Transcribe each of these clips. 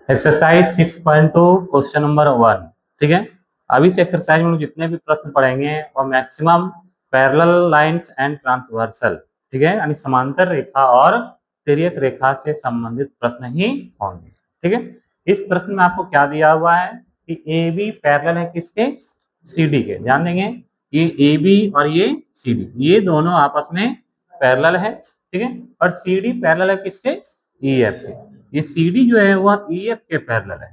Exercise 6.2 question number 1। ठीक है, अब इस एक्सरसाइज में जितने भी प्रश्न पढ़ेंगे वो maximum parallel lines and transversal, ठीक है, यानी समांतर रेखा और तिर्यक रेखा से संबंधित प्रश्न ही होंगे। ठीक है, इस प्रश्न में आपको क्या दिया हुआ है कि ए बी पैरेलल है किसके, सी डी के। ध्यान देंगे, ये ए बी और ये सी डी, ये दोनों आपस में पैरेलल है। ठीक है, और सी डी पैरेलल है किसके, ई एफ के। ये सी डी जो है वह ई एफ के पैरेलल है।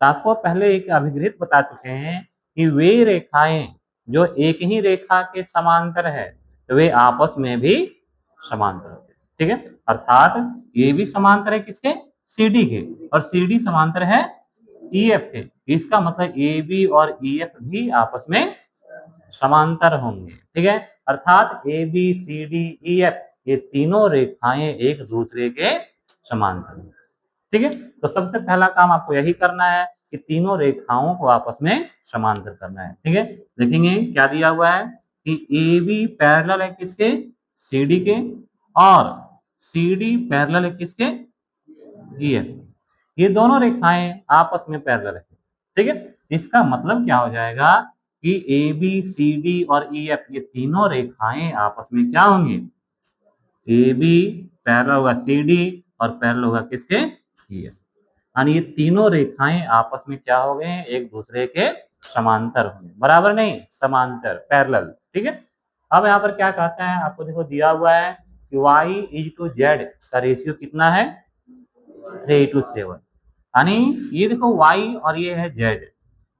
तो आपको पहले एक अभिगृहित बता चुके हैं कि वे रेखाएं जो एक ही रेखा के समांतर है तो वे आपस में भी समांतर होते हैं। ठीक है, अर्थात ये भी समांतर है किसके, सी डी के, और सी डी समांतर है ई एफ के। इसका मतलब ए बी और ई एफ भी आपस में समांतर होंगे। ठीक है, अर्थात A B C D E F ये तीनों रेखाएं एक दूसरे के समांतर हैं। ठीक है, तो सबसे पहला काम आपको यही करना है कि तीनों रेखाओं को आपस में समांतर करना है। ठीक है, देखेंगे क्या दिया हुआ है कि ए बी पैरेलल है किसके, सी डी के, और सी डी पैरेलल है किसके, ई एफ। ये दोनों रेखाएं आपस में पैरेलल है। ठीक है, इसका मतलब क्या हो जाएगा कि ए बी सी डी और ई एफ ये तीनों रेखाएं आपस में क्या होंगी, ए बी पैरेलल होगा सी डी और पैरेलल होगा किसके, ई एफ। यानी ये तीनों रेखाएं आपस में क्या हो गए, एक दूसरे के समांतर होंगे, बराबर नहीं, समांतर, पैरेलल। ठीक है, अब यहाँ पर क्या कहता है, आपको देखो दिया हुआ है कि y इज टू जेड का रेशियो कितना है, 3:7। यानी ये देखो y और ये है z,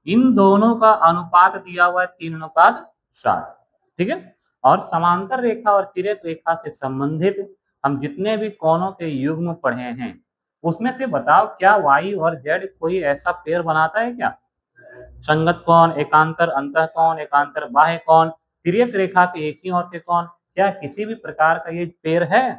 इन दोनों का अनुपात दिया हुआ है 3:7। ठीक है, और समांतर रेखा और तिर्यक रेखा से संबंधित हम जितने भी कोणों के युग्म पढ़े हैं उसमें से बताओ क्या y और z कोई ऐसा पेड़ बनाता है क्या, संगत कोण, एकांतर अंतः कोण, एकांतर बाह्य कोण, तिर्यक रेखा के एक ही ओर के कोण, क्या किसी भी प्रकार का ये पेड़ है,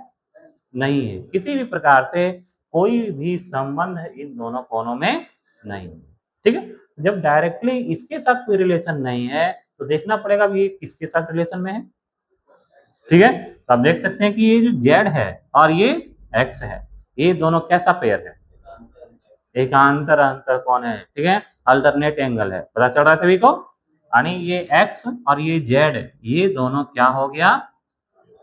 नहीं है। किसी भी प्रकार से कोई भी संबंध इन दोनों कोणों में नहीं है। ठीक है, जब डायरेक्टली इसके साथ कोई रिलेशन नहीं है तो देखना पड़ेगा ये किसके साथ रिलेशन में है। ठीक है, तो आप देख सकते हैं कि ये जो जेड है और ये एक्स है, ये दोनों कैसा पेयर है, एकांतर अंतर कोण है। ठीक है, अल्टरनेट एंगल है, पता चल रहा है सभी को। यानी ये एक्स और ये जेड ये दोनों क्या हो गया,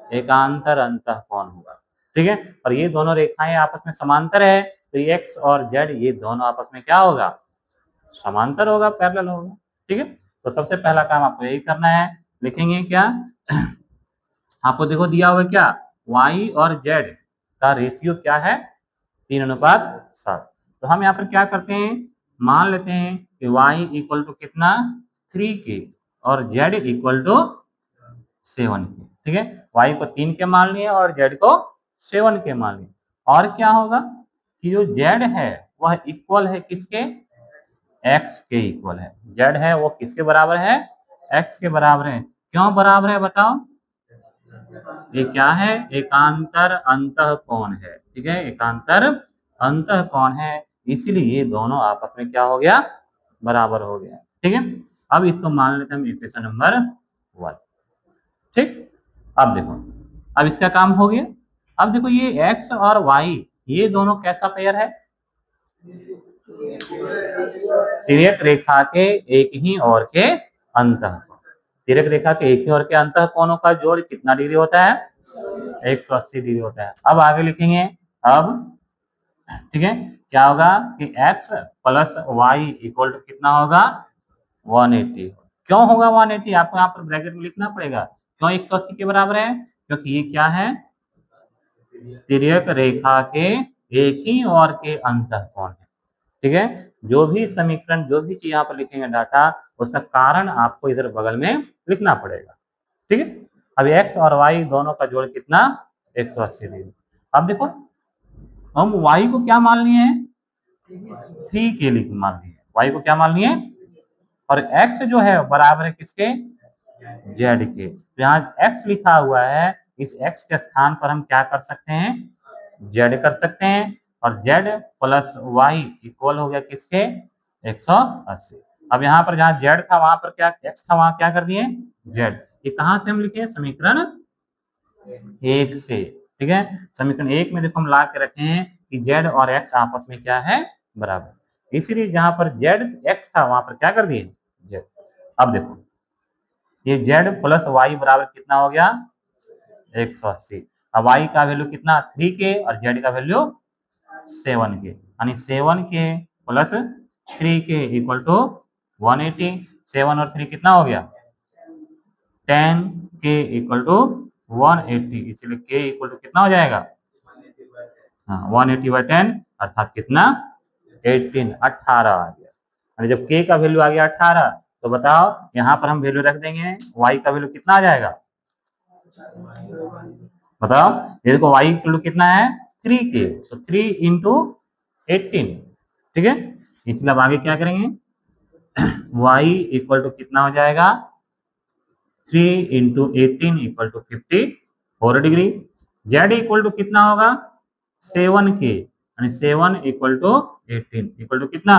एकांतर अंतः कोण होगा। ठीक है, और ये दोनों रेखाएं आपस में समांतर है तो ये एक्स और जेड ये दोनों आपस में क्या होगा, समांतर होगा, पैरेलल होगा। ठीक है, तो सबसे पहला काम आपको यही करना है, लिखेंगे क्या आपको देखो दिया हुआ है क्या, y और z का रेशियो क्या है, 3:7। तो हम यहाँ पर क्या करते हैं, मान लेते हैं कि y इक्वल टू कितना, 3k और z इक्वल टू 7k। ठीक है, y को 3 के मान लिए और z को 7 के मान लिए। और क्या होगा कि जो z है वह इक्वल है किसके, x के इक्वल है। z है वो किसके बराबर है, x के बराबर है। क्यों बराबर है बताओ, ये क्या है, एकांतर अंतः कोण है। ठीक है, एकांतर अंतः कोण है, इसीलिए ये दोनों आपस में क्या हो गया, बराबर हो गया। ठीक है, अब इसको मान लेते हैं हम इक्वेशन नंबर 1। ठीक, अब देखो, अब इसका काम हो गया। अब देखो ये x और y ये दोनों कैसा पेयर है, तिर्यक रेखा के एक ही ओर के अंतः कोण। तिर्यक रेखा के एक ही ओर के अंतः कोणों का जोड़ कितना डिग्री होता है, 180 डिग्री होता है। अब आगे लिखेंगे, अब ठीक है क्या होगा कि x plus y equal to कितना होगा, 180। क्यों होगा 180, आपको यहाँ पर ब्रैकेट में लिखना पड़ेगा। क्यों 180 के बराबर है, क्योंकि ये क्या है, तिर्यक रेखा के एक ही ओर के अंतः कोण है। ठीक है, जो भी समीकरण जो भी चीज यहाँ पर लिखेंगे डाटा, उसका कारण आपको इधर बगल में लिखना पड़ेगा। ठीक है, अब x और y दोनों का जोड़ कितना, 180 डिग्री। अब देखो हम y को क्या मान लिए हैं, 3 के लिए मान लिए, y को क्या मान लिए, और x जो है बराबर है किसके, z के। तो यहाँ x लिखा हुआ है, इस x के स्थान पर हम क्या कर सकते हैं, z कर सकते हैं, और z प्लस वाई इक्वल हो गया किसके, 180। अब यहाँ पर जहाँ z था वहां पर क्या x था, वहां क्या कर दिए z। ये कहाँ से हम लिखे, समीकरण 1 से। ठीक है, समीकरण 1 में देखो हम ला के रखे हैं कि z और x आपस में क्या है, बराबर। इसीलिए जहां पर जेड एक्स था वहां पर क्या कर दिए जेड। अब देखो ये जेड प्लस वाई बराबर कितना हो गया 180। अब वाई का वैल्यू कितना 3k और जेड का वैल्यू 7k, यानी 7k plus 3k equal to 180। 7 और 3 कितना हो गया 10k इक्वल टू 180, इसलिए k इक्वल टू कितना हो जाएगा हाँ 180/10 अर्थात कितना 18 आ गया। और जब k का वैल्यू आ गया 18 तो बताओ यहाँ पर हम वैल्यू रख देंगे y का वैल्यू कितना आ जाएगा बताओ। ये देखो y वैल्यू कितना है 3k, तो 3 इंटू 18, ठीक है। इसलिए अब आगे क्या करेंगे y इक्वल टू कितना हो जाएगा 3 into 18 equal to 54 degree. z equal to कितना होगा 7k, यानी 7 इक्वल टू 18 इक्वल टू कितना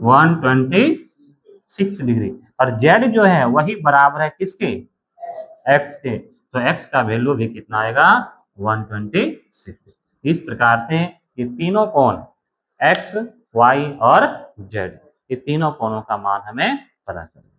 126 डिग्री। और z जो है वही बराबर है किसके x के, तो x का वैल्यू भी कितना आएगा 126। इस प्रकार से ये तीनों कोण x, y और z, ये तीनों कोणों का मान हमें पता करना है।